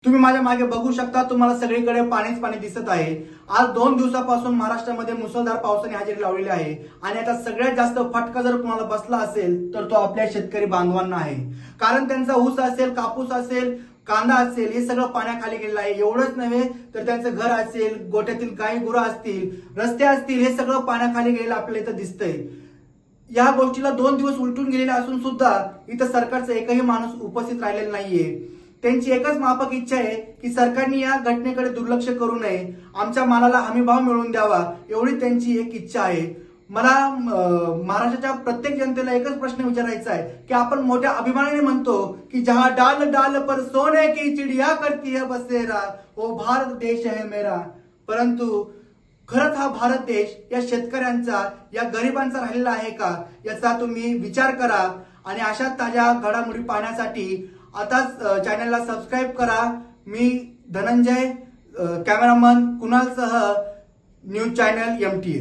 तुम्ही माझ्या मागे बघू शकता, तुम्हाला सगळीकडे पाणीच पाणी दिसत आहे। आज 2 दिवसापासून महाराष्ट्रामध्ये मुसळधार पावसाने हजेरी लावलेली आहे आणि आता सगळ्यात जास्त फटका जर कोणाला बसला असेल तर तो आपल्या शेतकरी बांधवांना आहे। कारण त्यांचा ऊस असेल, कापूस असेल, कांदा असेल, हे सगळं पाण्याखाली गेलेलं आहे। एवढंच नव्हे तर त्यांचं घर असेल, गोठ्यातील गाई गुरं असतील, रस्ते असतील, हे सगळं पाण्याखाली गेलेलं आपल्याला इथं दिसतंय। या गोष्टीला 2 दिवस उलटून गेलेले असून सुद्धा इथं सरकारचा एकही माणूस उपस्थित राहिलेला नाहीये। त्यांची एकच माफक इच्छा आहे की सरकारने या घटनेकडे दुर्लक्ष करू नये, आमच्या मालाला हमीभाव मिळवून द्यावा, एवढी त्यांची एक इच्छा आहे। मला महाराष्ट्राच्या प्रत्येक जनतेला एकच प्रश्न विचारायचा आहे की आपण मोठ्या अभिमानाने म्हणतो की जहां डाल डाल पर सोने की चिड़िया करती है बसेरा, वो भारत देश है मेरा। परंतु खरंच हा भारत देश या शेतकऱ्यांचा, या गरिबांचा राहिलेला आहे का, याचा तुम्ही विचार करा। आणि अशा ताज्या घडामोडी पाहण्यासाठी आताच चॅनलला सबस्क्राईब करा। मी धनंजय, कॅमेरामन कुणाल सह न्यूज चॅनल MTA।